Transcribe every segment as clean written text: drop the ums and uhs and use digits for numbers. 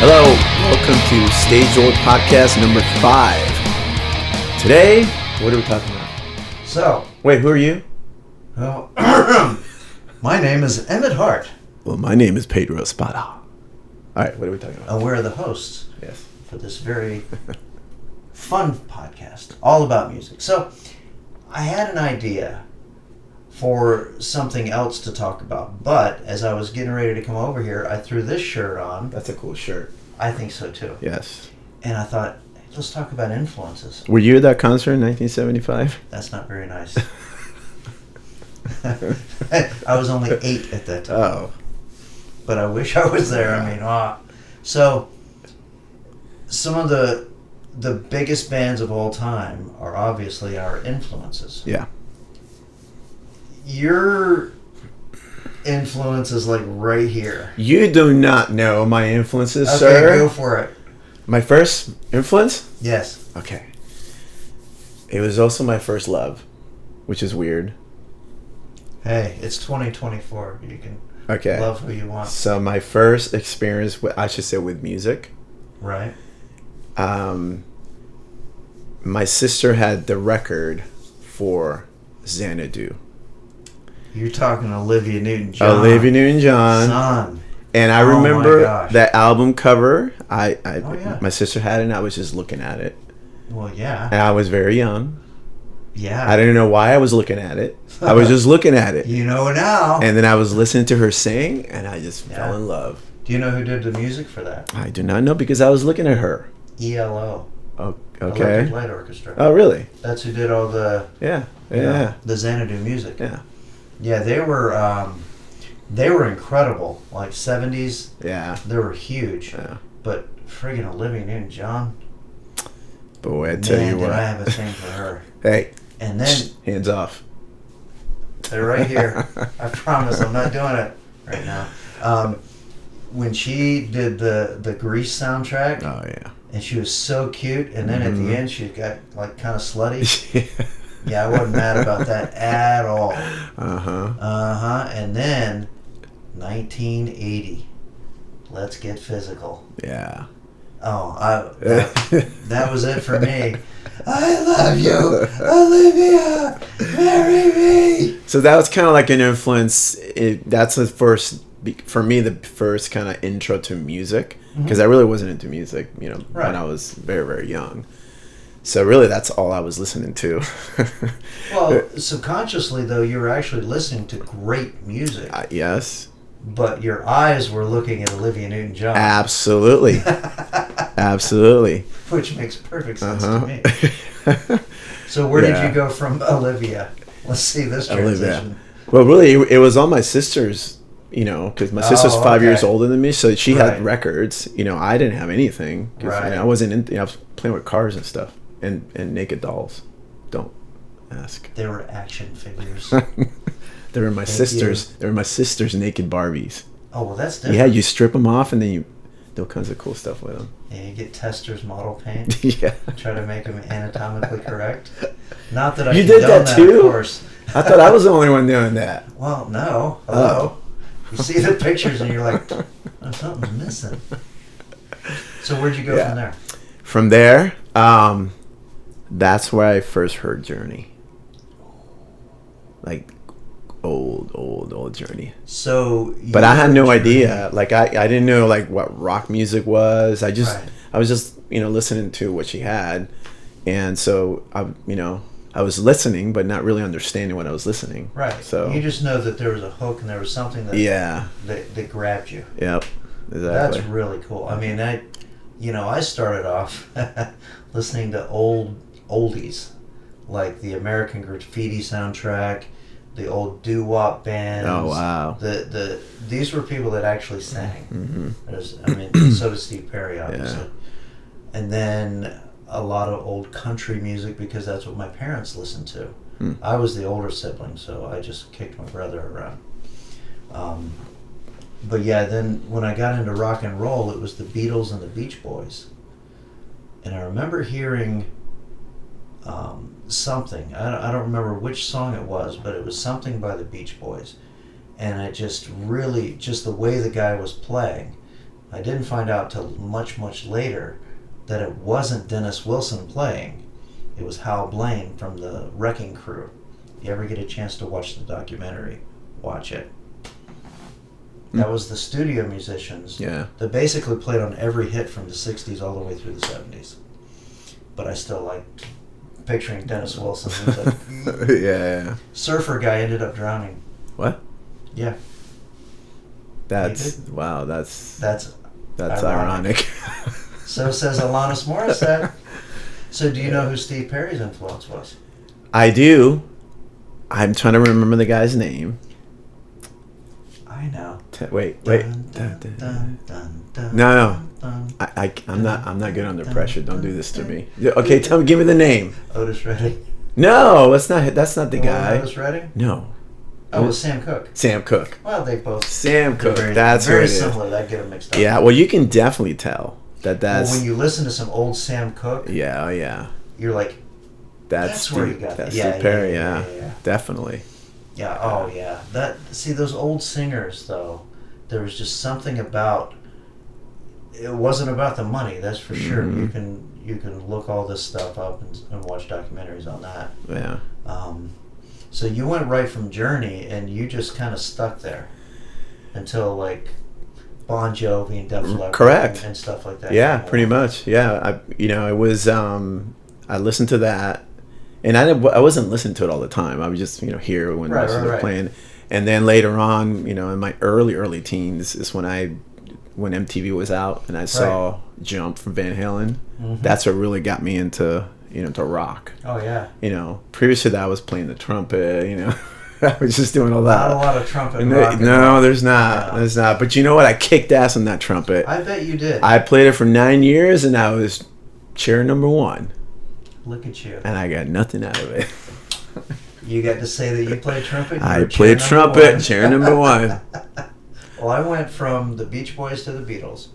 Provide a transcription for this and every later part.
Hello, welcome to Stagedoor Podcast number 5. Today, what are we talking about? So, wait, who are you? Well, my name is Emmett Hart. Well, my name is Pedro Espada. All right, what are we talking about? We're the hosts Yes. for this very fun podcast, all about music. So, I had an idea for something else to talk about, but as I was getting ready to come over here, I threw this shirt on. That's a cool shirt. I think so too. Yes. And I thought, hey, let's talk about influences. Were you at that concert in 1975? That's not very nice. I was only 8 at that time. Oh. But I wish I was there. I mean, So, some of the biggest bands of all time are obviously our influences. Yeah. Your influence is like right here. You do not know my influences, Okay, sir. go for it. My first influence? Yes. Okay. It was also my first love, which is weird. Hey, it's 2024. You can love who you want. So my first experience, with music. Right. My sister had the record for Xanadu. You're talking Olivia Newton-John. Olivia Newton-John. Son. And I remember that album cover. My sister had it, and I was just looking at it. Well, yeah. And I was very young. Yeah. I didn't know why I was looking at it. I was just looking at it. You know it now. And then I was listening to her sing, and I just fell in love. Do you know who did the music for that? I do not know because I was looking at her. ELO. Oh, Electric okay. Light Orchestra. Oh, really? That's who did all the the Xanadu music. Yeah. Yeah, they were incredible. Like 70s. Yeah. They were huge. Yeah. But friggin' Olivia Newton-John. Boy, I tell you what. Did I have a thing for her. Hey. And then hands off. they're right here. I promise I'm not doing it right now. When she did the Grease soundtrack. Oh yeah. And she was so cute, and then at the end she got like kind of slutty. Yeah. Yeah, I wasn't mad about that at all. And then 1980. Let's Get Physical. Yeah. Oh, that was it for me. I love you, Olivia. Marry me. So that was kind of like an influence. That's the first, for me, the first kind of intro to music, because I really wasn't into music, when I was very, very young. So really, that's all I was listening to. Well, subconsciously, though, you were actually listening to great music. Yes. But your eyes were looking at Olivia Newton-John. Absolutely. Absolutely. Which makes perfect sense to me. So where did you go from Olivia? Let's see this transition. Olivia. Well, really, it was all my sister's, because my sister's 5 years older than me, so she had records. I didn't have anything. Cause, I wasn't I was playing with cars and stuff and naked dolls. Don't ask. They were action figures. They were my sister's naked Barbies. Oh, well, that's different. Yeah, you strip them off and then you do all kinds of cool stuff with them. Yeah, you get Tester's model paint. Yeah. Try to make them anatomically correct. Not that I You did that too? Of course. I thought I was the only one doing that. Well, no. Hello. You see the pictures and you're like, oh, something's missing. So where'd you go from there? From there, that's where I first heard Journey. Like old Journey. So, but I had no idea. Like I didn't know like what rock music was. I was just listening to what she had, and so I was listening, but not really understanding what I was listening. Right. So you just know that there was a hook and there was something that that grabbed you. Yep. Exactly. That's really cool. I mean, I started off listening to oldies, like the American Graffiti soundtrack, the old doo-wop bands. Oh wow! These were people that actually sang. So did Steve Perry, obviously, and then a lot of old country music because that's what my parents listened to. I was the older sibling, so I just kicked my brother around. But yeah, then when I got into rock and roll, it was the Beatles and the Beach Boys, and I remember hearing something. I don't remember which song it was, but it was something by the Beach Boys. And it just really, just the way the guy was playing, I didn't find out till much, much later that it wasn't Dennis Wilson playing. It was Hal Blaine from the Wrecking Crew. If you ever get a chance to watch the documentary, watch it. That was the studio musicians that basically played on every hit from the 60s all the way through the 70s. But I still liked picturing Dennis Wilson. Like, Surfer guy ended up drowning. What? Yeah. That's ironic. So says Alanis Morissette. So do you know who Steve Perry's influence was? I do. I'm trying to remember the guy's name. I know. Wait. No. I'm not good under pressure. Don't do this to me. Okay, give me the name. Otis Redding. No, that's not the guy. Otis Redding? No. Oh, it was Sam Cooke. Sam Cooke. Well, they both. Sam Cooke. Very, that's very what it similar. is. That get them mixed up. Yeah. Well, you can definitely tell that's. Well, when you listen to some old Sam Cooke. Yeah. You're like. That's where you got that's it. Steve Perry. Yeah. Definitely. Yeah. Oh, yeah. Those old singers though, there was just something about. It wasn't about the money. That's for sure. You can look all this stuff up and watch documentaries on that. Yeah. So you went right from Journey, and you just kind of stuck there until like Bon Jovi and Def Leppard, correct, and stuff like that. Yeah, pretty much. Yeah, it was. I listened to that, and I wasn't listening to it all the time. I was just here when they were playing, and then later on, in my early teens is when MTV was out, and I saw Jump from Van Halen. Mm-hmm. That's what really got me into. To rock. Oh yeah. Previous to that I was playing the trumpet. I was just doing all that. Not a lot of trumpet. No, there's not. Yeah. There's not. But you know what? I kicked ass on that trumpet. I bet you did. I played it for 9 years, and I was chair number 1. Look at you. And I got nothing out of it. You got to say that you played trumpet. I played trumpet, chair number 1. Well, I went from the Beach Boys to the Beatles,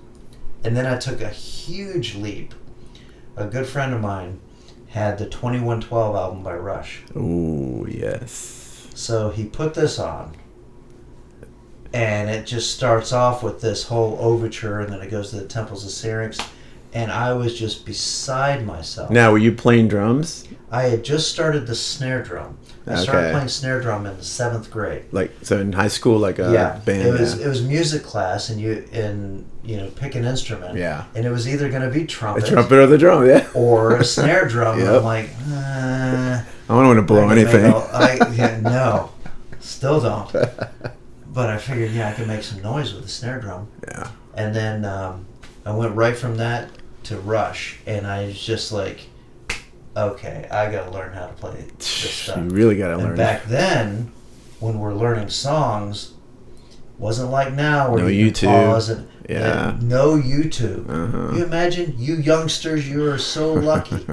and then I took a huge leap. A good friend of mine had the 2112 album by Rush. Ooh, yes. So he put this on, and it just starts off with this whole overture, and then it goes to the Temples of Syrinx, and I was just beside myself. Now, were you playing drums? I had just started the snare drum. I started playing snare drum in the 7th grade. So in high school, like a band. It was music class, and you pick an instrument. Yeah. And it was either going to be trumpet. The trumpet or the drum, yeah. Or a snare drum. Yep. And I'm like, I don't want to blow anything. No, still don't. But I figured, I could make some noise with the snare drum. Yeah. And then I went right from that to Rush, and I was just like, okay, I got to learn how to play this stuff. You really got to learn. And back then, when we're learning songs, wasn't like now where you can pause and no YouTube. Uh-huh. You imagine, you youngsters, you are so lucky.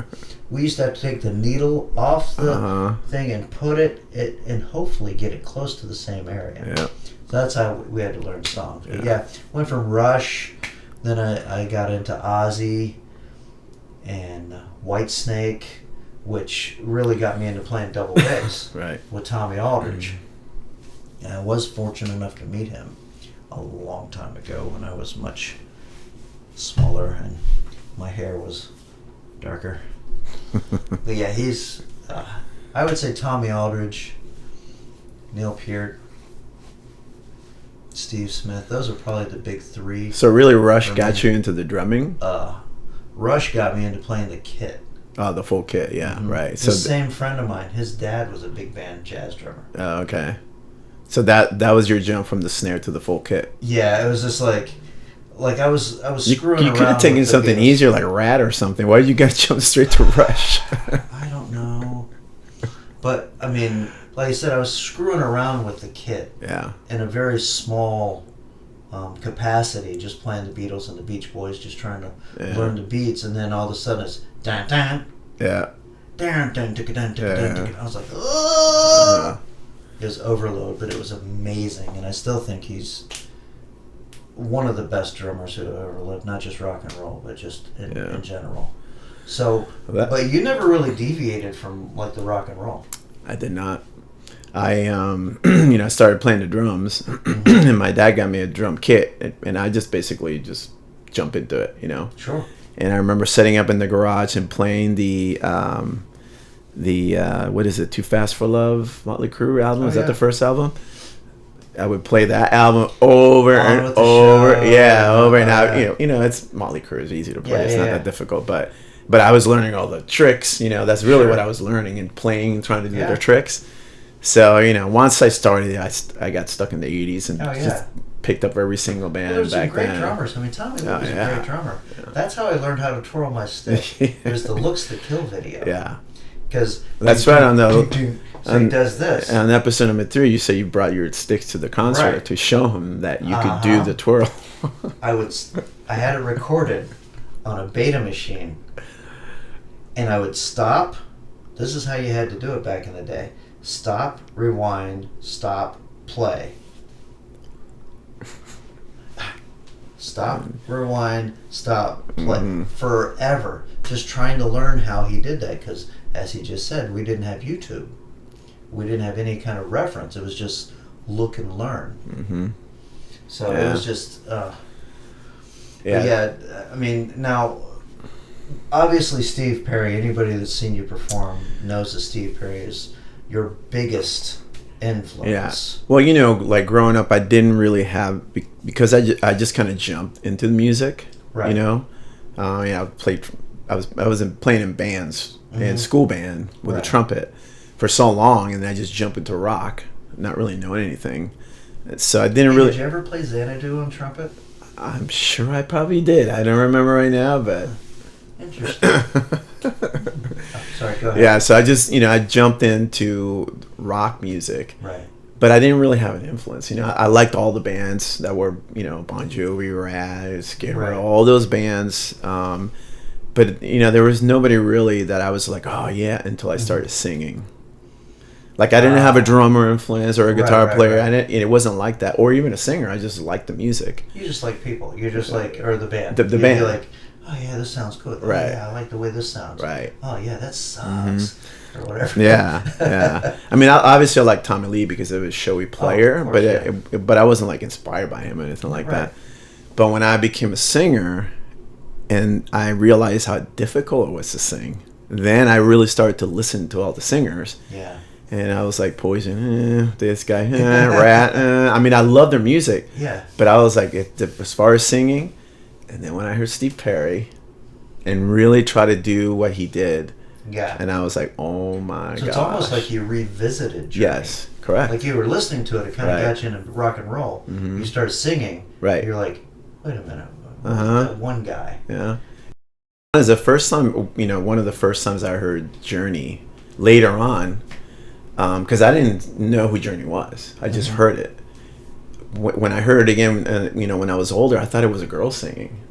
We used to have to take the needle off the thing and put it and hopefully get it close to the same area. Yeah. So that's how we had to learn songs. But went from Rush, then I got into Ozzy and Whitesnake, which really got me into playing double bass with Tommy Aldridge. And I was fortunate enough to meet him a long time ago when I was much smaller and my hair was darker. But he's, I would say Tommy Aldridge, Neil Peart, Steve Smith. Those are probably the big 3. So really Rush got you into the drumming? Rush got me into playing the kit. Oh, the full kit, yeah, right. So the same friend of mine, his dad was a big band jazz drummer. Oh, okay. So that was your jump from the snare to the full kit. Yeah, it was just like I was screwing around. You could have taken something easier like Rat or something. Why did you guys jump straight to Rush? I don't know. But I mean, like I said, I was screwing around with the kit. Yeah. In a very small capacity, just playing the Beatles and the Beach Boys, just trying to learn the beats, and then all of a sudden it's dun dun. Yeah. Dun dun dun dun dun. I was like, oh. It was overload, but it was amazing, and I still think he's one of the best drummers who ever lived. Not just rock and roll, but just in general. So, but you never really deviated from like the rock and roll. I did not. I started playing the drums, and my dad got me a drum kit, and I just basically just jump into it, Sure. And I remember setting up in the garage and playing the what is it, Too Fast for Love, Motley Crue album. Is that the first album? I would play that album over and over, over and out. It's Motley Crue is easy to play. It's not that difficult, but I was learning all the tricks. That's really what I was learning and playing, trying to do their tricks. So once I started, I got stuck in the '80s and just picked up every single band back then. There's some great drummers. I mean, Tommy Lee was a great drummer. Yeah. That's how I learned how to twirl my stick. There's the Looks to Kill video. Yeah. Because that's right on the. So he does this. On episode number 3, you say you brought your sticks to the concert to show him that you could do the twirl. I had it recorded on a beta machine, and I would stop. This is how you had to do it back in the day. Stop, rewind, stop, play. Stop, rewind, stop, play. Forever. Just trying to learn how he did that, because, as he just said, we didn't have YouTube. We didn't have any kind of reference. It was just look and learn. So it was just... I mean, now, obviously Steve Perry, anybody that's seen you perform knows that Steve Perry is your biggest influence. Yeah. Well, like growing up, I didn't really have, because I just kind of jumped into the music. Right. I played. I was playing in bands, in school band with a trumpet for so long, and then I just jumped into rock, not really knowing anything. So I didn't really. Did you ever play Xanadu on trumpet? I'm sure I probably did. I don't remember right now, but. Interesting. Sorry, go ahead. Yeah, so I just, I jumped into rock music. Right. But I didn't really have an influence. I liked all the bands that were, Bon Jovi, Raz, Skid Row, all those bands. But, there was nobody really that I was like, oh, yeah, until I started singing. Like, I didn't have a drummer influence or a guitar player. Right. It wasn't like that. Or even a singer. I just liked the music. You just like people. You're just like, or the band. The band. You're like, oh, yeah, this sounds good. Oh, right. yeah, I like the way this sounds. Right. Oh, yeah, that sucks. Or whatever. Yeah. I mean, obviously I like Tommy Lee because of his showy player, but I wasn't like inspired by him or anything like that. But when I became a singer and I realized how difficult it was to sing, then I really started to listen to all the singers. Yeah. And I was like, Poison, this guy, Rat. I mean, I love their music. Yeah. But I was like, as far as singing, and then when I heard Steve Perry and really try to do what he did, and I was like, oh my god. So it's almost like you revisited Journey. Yes, correct. Like you were listening to it, it kind of got you into rock and roll. You started singing. Right. You're like, wait a minute. That one guy. Yeah. It was the first time, one of the first times I heard Journey later on, because I didn't know who Journey was. I just heard it. When I heard it again, when I was older, I thought it was a girl singing.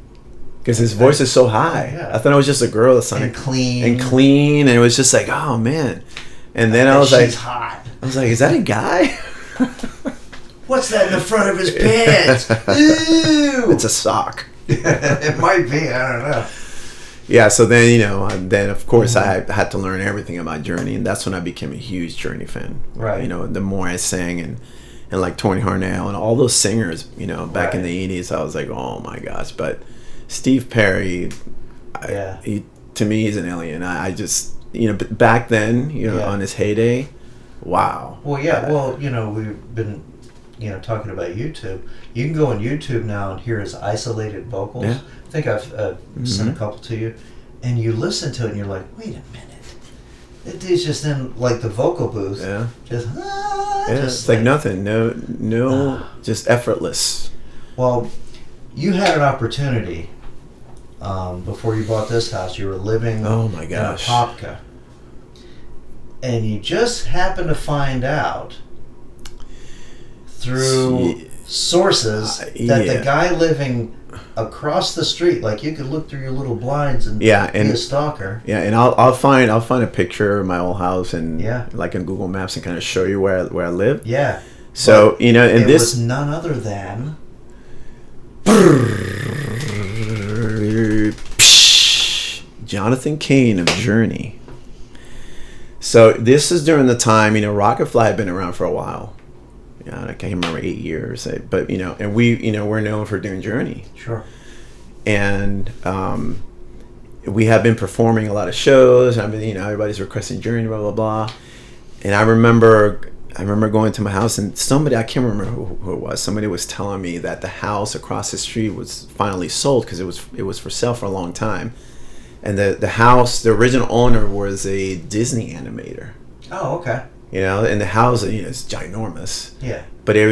Because his voice is so high. Yeah. I thought it was just a girl that sounded clean, and it was just like, oh man. And then I was like, she's hot. I was like, is that a guy? What's that in the front of his pants? Ew! It's a sock. It might be. I don't know. Yeah. So then then of course I had to learn everything about Journey, and that's when I became a huge Journey fan. Right. The more I sang and like Tony Harnell and all those singers, back in the 80s, I was like, oh my gosh. But Steve Perry, to me, he's an alien. I just, back then, on his heyday, wow. Well, yeah. We've been, talking about YouTube. You can go on YouTube now and hear his isolated vocals. Yeah. I think I've sent a couple to you. And you listen to it and you're like, wait a minute. That dude's just in, like, the vocal booth. Yeah. Just it's like nothing. No, just effortless. Well, you had an opportunity before you bought this house. You were living in Apopka. And you just happened to find out through sources that the guy living across the street, like you could look through your little blinds and be a stalker. Yeah, and I'll find a picture of my old house and like in Google Maps and kind of show you where I live. Yeah. So but it was none other than Jonathan Cain of Journey. So this is during the time, Rocketfly had been around for a while. I can't remember 8 years, but and we, we're known for doing Journey. Sure. And we have been performing a lot of shows. I mean, everybody's requesting Journey, blah blah blah. And I remember going to my house, and somebody, I can't remember who it was. Somebody was telling me that the house across the street was finally sold because it was for sale for a long time. And the house, the original owner was a Disney animator. Oh, okay. And the house, is ginormous. Yeah. But it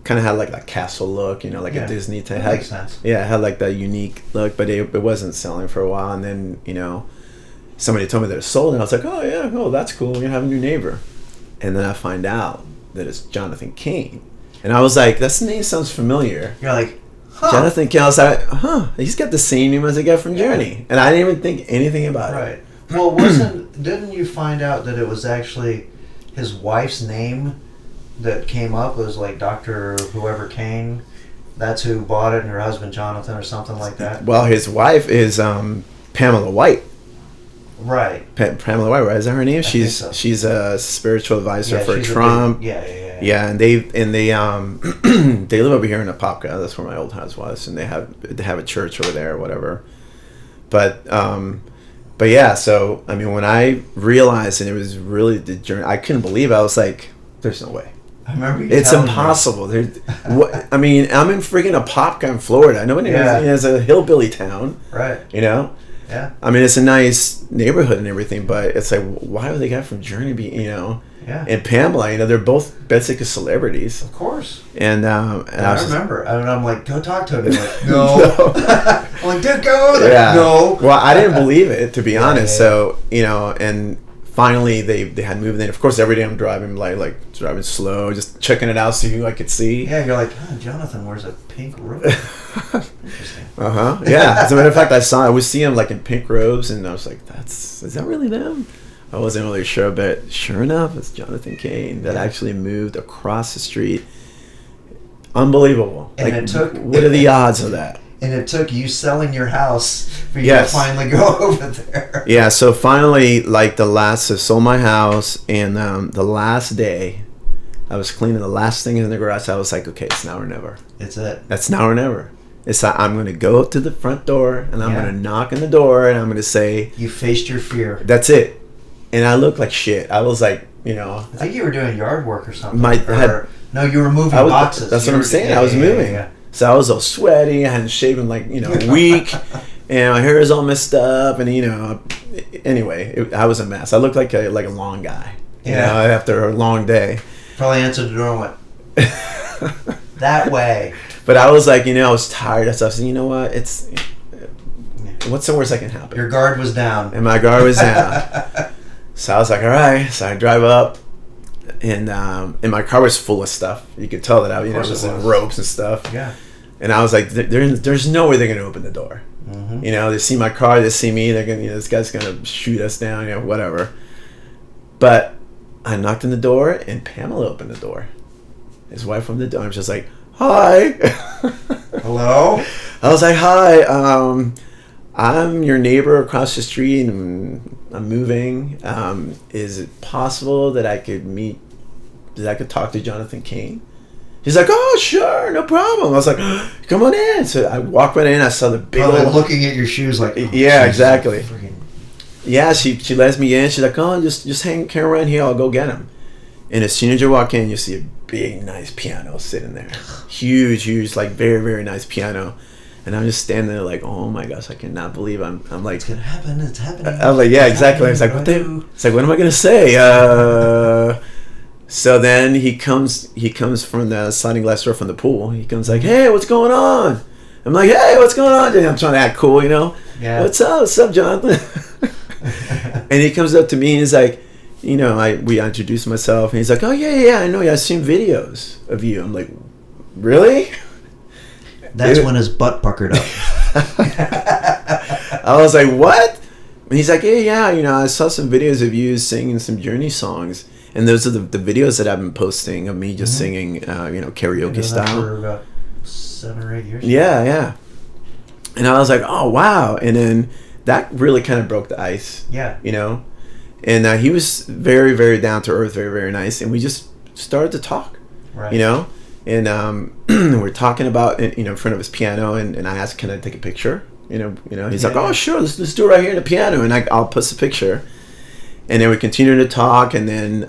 kind of had like a castle look, like a Disney type. That makes sense. Yeah, it had like that unique look, but it wasn't selling for a while. And then, somebody told me that it sold, and I was like, oh yeah, that's cool. We're gonna have a new neighbor. And then I find out that it's Jonathan Cain, and I was like, that name sounds familiar. You're like, huh. Jonathan Cain. I was like, he's got the same name as the guy from Journey, and I didn't even think anything about it. Right. Well, didn't you find out that it was actually his wife's name that came up? It was like Dr. whoever Cain. That's who bought it, and her husband Jonathan or something like that. Well, his wife is Pamela White. Right. Pamela White, right? Is that her name? She's a spiritual advisor for Trump. Yeah, and they they live over here in Apopka. That's where my old house was, and they have a church over there or whatever. But yeah, so I mean, when I realized, and it was really the journey, I couldn't believe it. I was like, "There's no way." I remember it's impossible. I mean, I'm in freaking Apopka in Florida. Nobody has a hillbilly town, right? Yeah. I mean, it's a nice neighborhood and everything, but it's like, why would they get from Journey and Pamela, they're both basically celebrities. Of course. And I remember. And I'm like, go talk to him. He's like, no. I'm like, dude, go there. Yeah. No. Well, I didn't believe it, to be honest. So, and finally they had moved in. Of course, every day I'm driving, like driving slow, just checking it out, see who I could see. Yeah, you're like, Jonathan wears a pink robe. Interesting. Yeah. As a matter of fact, I would see him like in pink robes, and I was like, is that really them? I wasn't really sure, but sure enough, it's Jonathan Cain that actually moved across the street. Unbelievable. And what are the odds of that? And it took you selling your house for you to finally go over there. Yeah, so finally, I sold my house, and the last day, I was cleaning the last thing in the garage. I was like, okay, it's now or never. It's it. That's now or never. It's like, I'm going to go up to the front door, and I'm going to knock on the door, and I'm going to say... You faced your fear. That's it. And I looked like shit. I was like, I think you were doing yard work or something. No, you were moving boxes. That's what I'm saying. I was moving. Yeah. So I was all sweaty. I hadn't shaven a week. And my hair is all messed up. And, anyway, I was a mess. I looked like a long guy. After a long day. Probably answered the door and went, that way. But I was like, I was tired. I said, you know what? What's the worst that can happen? Your guard was down. And my guard was down. So I was like, all right. So I drive up, and my car was full of stuff. You could tell that it was in ropes and stuff. Yeah. And I was like, there's no way they're going to open the door. Mm-hmm. They see my car, they see me, they're going to, this guy's going to shoot us down, whatever. But I knocked on the door, and Pamela opened the door. His wife opened the door. I'm just like, hi. Hello? I was like, hi. I'm your neighbor across the street, and I'm moving. Is it possible that I could talk to Jonathan Cain? He's like, oh, sure, no problem. I was like, come on in. So I walked right in. I saw the big old... looking at your shoes like... yeah, exactly. Yeah, she lets me in. She's like, oh, just hang around here. I'll go get him. And as soon as you walk in, you see a big, nice piano sitting there. Huge, like very, very nice piano. And I'm just standing there like, oh my gosh, I cannot believe I'm like... It's gonna happen, it's happening. I'm like, yeah, exactly. I was like, what am I gonna say? So then he comes from the sliding glass door from the pool. He comes like, hey, what's going on? I'm like, hey, what's going on? I'm trying to act cool, Yeah. What's up, Jonathan? And he comes up to me and he's like, we introduced myself, and he's like, oh yeah, I know you. I've seen videos of you. I'm like, really? That's when his butt puckered up. I was like, what? And he's like, yeah, I saw some videos of you singing some Journey songs. And those are the videos that I've been posting of me just singing, karaoke style. For about 7 or 8 years. Yeah. And I was like, oh, wow. And then that really kind of broke the ice. Yeah. And he was very, very down to earth, very, very nice. And we just started to talk, right. you know. And we're talking about, you know, in front of his piano. And I asked, can I take a picture? You know. He's like, oh, sure, let's do it right here in the piano. And I'll post a picture. And then we continued to talk. And then,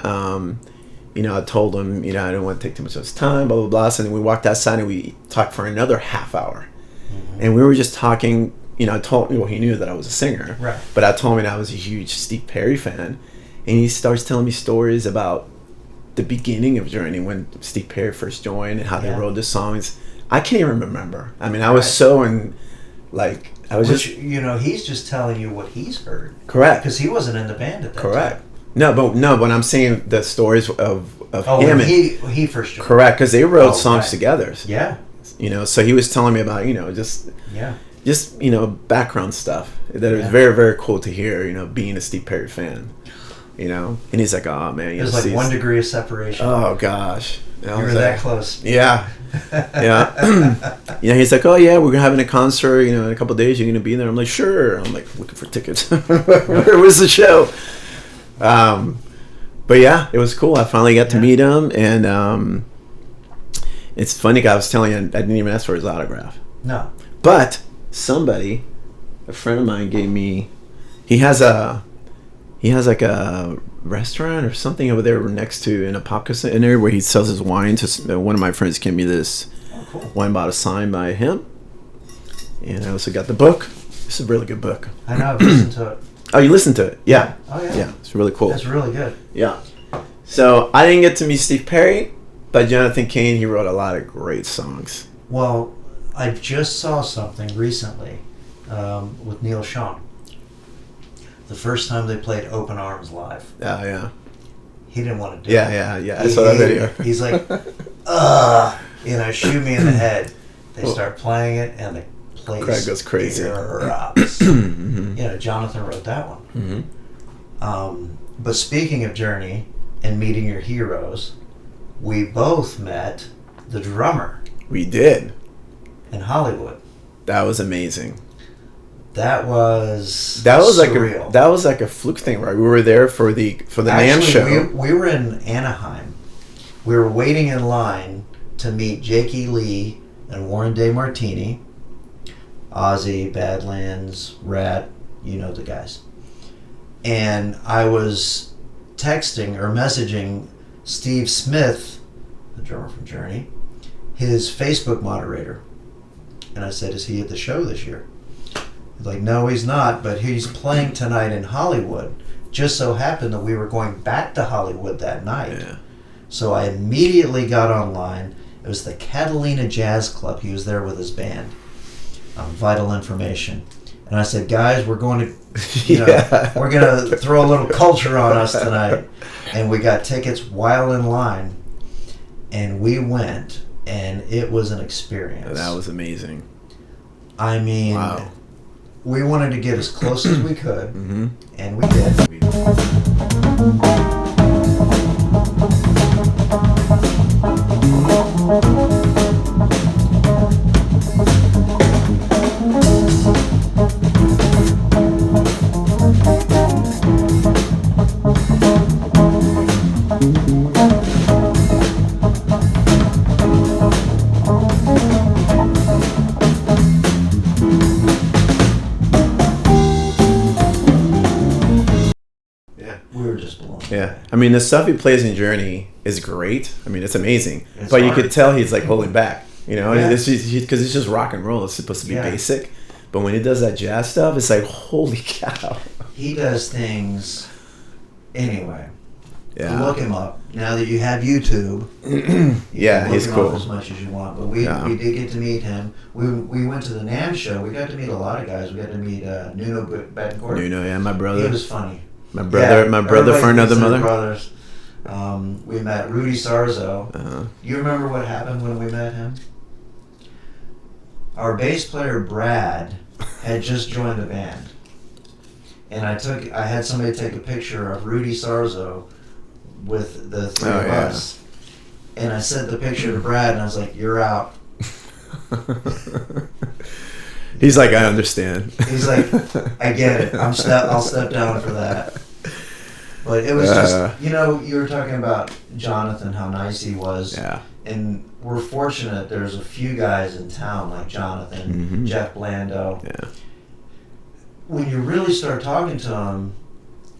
you know, I told him, you know, I don't want to take too much of his time, blah, blah, blah. So then we walked outside and we talked for another half hour. Mm-hmm. And we were just talking. You know, he knew that I was a singer, right? But I told him that I was a huge Steve Perry fan, and he starts telling me stories about the beginning of Journey when Steve Perry first joined and how they wrote the songs. I can't even remember. I mean, I was so in, like, I was just, you know, he's just telling you what he's heard. Correct. Because he wasn't in the band at that Correct. time. No, but I'm saying the stories of him. When he first joined. Correct, because they wrote songs together. Yeah. You know, so he was telling me about, you know, just you know, background stuff that was very, very cool to hear, you know, being a Steve Perry fan, you know. And he's like, oh man, there's like 1 degree of separation. Oh gosh, you were that close. Yeah. You know, he's like, oh yeah, we're having a concert, you know, in a couple of days. You're gonna be there. I'm like, sure. I'm like looking for tickets. Where was the show? But yeah, it was cool. I finally got to meet him, and it's funny. I was telling you, I didn't even ask for his autograph. No, but somebody, a friend of mine, gave me. He has like a restaurant or something over there next to in a Apopka Center where he sells his wine. To one of my friends gave me this wine bottle signed by him, and I also got the book. It's a really good book. I know. I've listened to it. Oh, you listened to it? Yeah. Oh yeah. Yeah, it's really cool. That's really good. Yeah. So I didn't get to meet Steve Perry, but Jonathan Cain, he wrote a lot of great songs. Well, I just saw something recently with Neil Schon. The first time they played Open Arms live. Oh, yeah. He didn't want to do it. Yeah. I saw that video. He's like, you know, shoot me in the head. They start playing it, and the place crowd goes crazy. Erupts. You know, Jonathan wrote that one. Mm-hmm. But speaking of Journey and meeting your heroes, we both met the drummer. We did. In Hollywood. That was amazing. That was surreal. That was like a fluke thing, right? We were there for the NAMM show. We were in Anaheim. We were waiting in line to meet Jakey Lee and Warren DeMartini, Ozzy, Badlands, Rat, you know the guys. And I was texting or messaging Steve Smith, the drummer from Journey, his Facebook moderator. And I said, is he at the show this year? He's like, no, he's not, but he's playing tonight in Hollywood. Just so happened that we were going back to Hollywood that night. Yeah. So I immediately got online. It was the Catalina Jazz Club. He was there with his band. Vital Information. And I said, guys, we're going to, we're going to throw a little culture on us tonight. And we got tickets while in line. And we went. And it was an experience. That was amazing. I mean, wow. We wanted to get as close as we could, and we did. Yeah, I mean, the stuff he plays in Journey is great. I mean, it's amazing. But you could tell he's like holding back, you know, because it's just rock and roll. It's supposed to be basic. But when he does that jazz stuff, it's like, holy cow. He does things anyway. Yeah. Look him up. Now that you have YouTube, he's cool. Up as much as you want. But we did get to meet him. We went to the NAMM show. We got to meet a lot of guys. We got to meet Nuno Betancourt. Nuno, my brother. He was funny. My brother for another mother. Brothers. We met Rudy Sarzo. You remember what happened when we met him? Our bass player Brad had just joined the band, and I had somebody take a picture of Rudy Sarzo with the three of us, and I sent the picture to Brad, and I was like, "You're out." He's like, I understand. He's like, I get it. I'll step down for that. But it was just, you were talking about Jonathan, how nice he was. Yeah. And we're fortunate there's a few guys in town like Jonathan, Jeff Blando. Yeah. When you really start talking to them,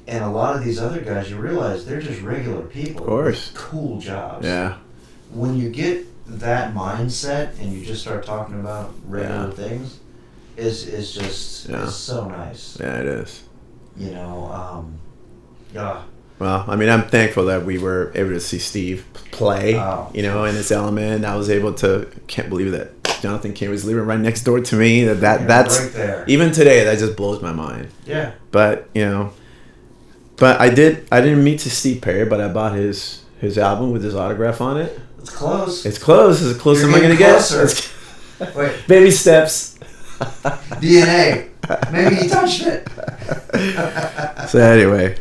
and a lot of these other guys, you realize they're just regular people. Of course. With cool jobs. Yeah. When you get that mindset and you just start talking about regular things, it's just it's so nice. Yeah, it is. Well, I mean, I'm thankful that we were able to see Steve play, in his element. I was able to, can't believe that Jonathan King was living right next door to me. That's right there. Even today, that just blows my mind. Yeah. But, but I didn't meet to Steve Perry, but I bought his album with his autograph on it. It's close. It's close. As close as I'm going to get. Wait. Baby steps. DNA. Maybe he touched it. So anyway,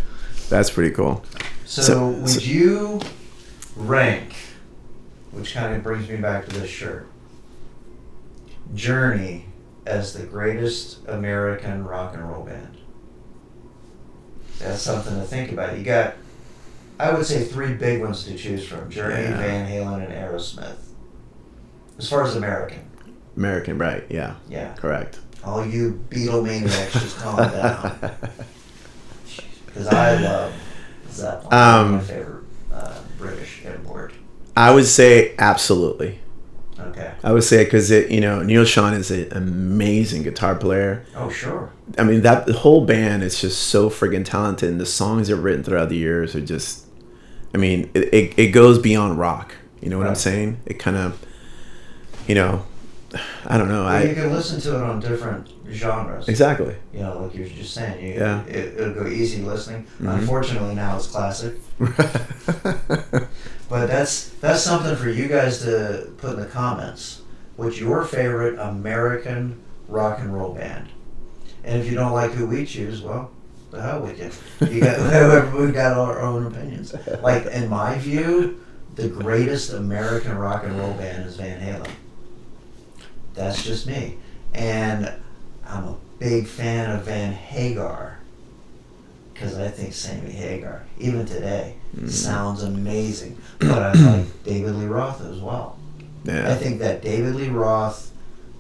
that's pretty cool. So would you rank, which kind of brings me back to this shirt, Journey as the greatest American rock and roll band? That's something to think about. You got, I would say, 3 big ones to choose from: Journey, Van Halen, and Aerosmith. As far as American. American, right? Yeah. Yeah. Correct. All you Beatlemaniacs, just calm down. Because I love Zeppelin. My favorite British import. I would say absolutely. Okay. I would say because Neil Schon is an amazing guitar player. Oh, sure. I mean, the whole band is just so friggin' talented, and the songs they've written throughout the years are just, I mean, it goes beyond rock. You know what I'm saying? It kind of, I don't know. Well, you can listen to it on different genres. Exactly. Like you're just saying. It'll go easy listening. Unfortunately, now it's classic. But that's something for you guys to put in the comments. What's your favorite American rock and roll band? And if you don't like who we choose, well, the hell with you. We've got our own opinions. Like, in my view, the greatest American rock and roll band is Van Halen. That's just me. And I'm a big fan of Van Hagar, because I think Sammy Hagar, even today, sounds amazing. But I like David Lee Roth as well. Yeah. I think that David Lee Roth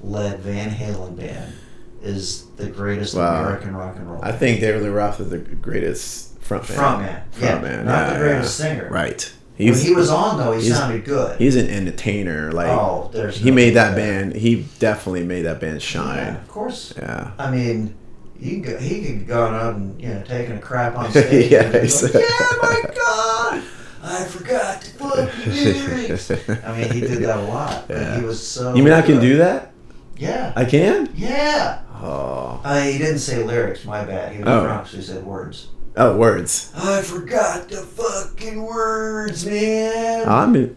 led Van Halen band is the greatest American rock and roll band. I think David Lee Roth is the greatest frontman. Frontman. Not the greatest singer. Right. When he was on, though, he sounded good. He's an entertainer. Like, he made that band. He definitely made that band shine. Yeah, of course. Yeah. I mean, he could have gone out and taken a crap on stage. Yeah, and my God, I forgot to put the lyrics. I mean, he did that a lot. Yeah. He was so. You mean I can do that? Yeah. I can? Yeah. Oh. He didn't say lyrics. My bad. He was drunk, so he said words. Oh, words. I forgot the fucking words, man.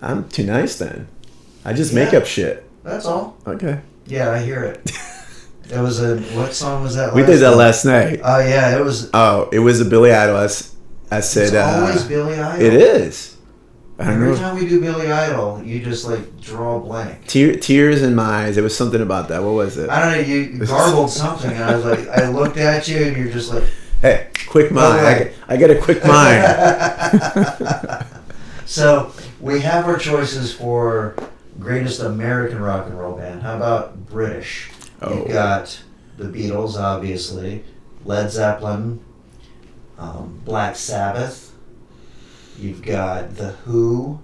I'm too nice then. I just make up shit. That's all. Okay. Yeah, I hear it. There was what song was that? We did that last night. Oh yeah, it was. Oh, it was a Billy Idol. I said. It's always Billy Idol. It is. Every time we do Billy Idol, you just draw a blank. Tears in my eyes. It was something about that. What was it? I don't know. You garbled something, and I was like, I looked at you, and you're just like. Hey, quick mind. I get a quick mind. So we have our choices for greatest American rock and roll band. How about British? Oh. You've got the Beatles, obviously, Led Zeppelin, Black Sabbath. You've got the Who.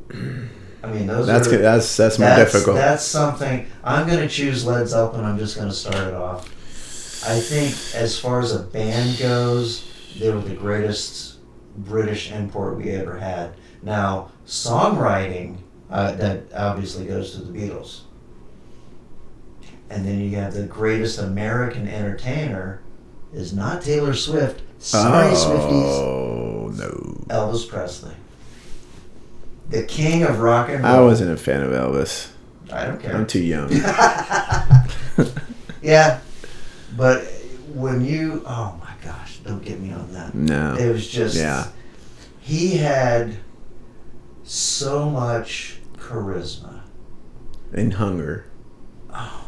I mean, that's more difficult. That's something. I'm going to choose Led Zeppelin. I'm just going to start it off. I think as far as a band goes, they were the greatest British import we ever had. Now, songwriting, that obviously goes to the Beatles. And then you have the greatest American entertainer is not Taylor Swift. Sorry, Swifties. Oh, no. Elvis Presley. The king of rock and roll. I wasn't a fan of Elvis. I don't care. I'm too young. Yeah. But when you, oh my gosh, don't get me on that. No. It was just, he had so much charisma. And hunger. Oh.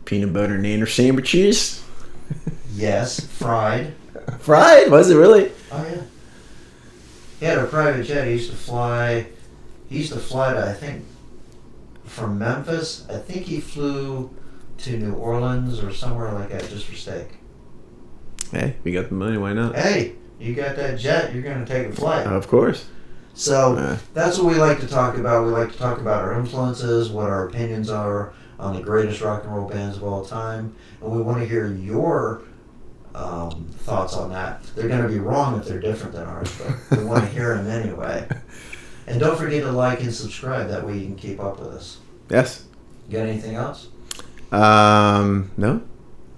Peanut butter and nanner sandwiches. Yes, fried. Fried? Was it really? Oh yeah. He had a private jet. He used to fly to, I think, from Memphis. I think he flew to New Orleans or somewhere like that just for steak. Hey, we got the money. Why not? Hey, you got that jet. You're going to take a flight. Of course. So that's what we like to talk about. We like to talk about our influences, what our opinions are on the greatest rock and roll bands of all time, and we want to hear your thoughts on that. They're going to be wrong if they're different than ours, but we want to hear them anyway. And don't forget to like and subscribe. That way you can keep up with us. Yes. You got anything else? No. Okay.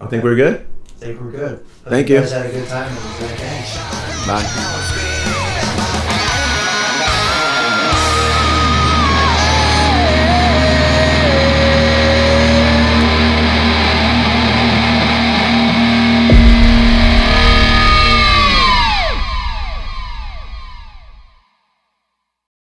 I think we're good. I think we're good. Thank you. You guys had a good time. And it was entertaining. Bye.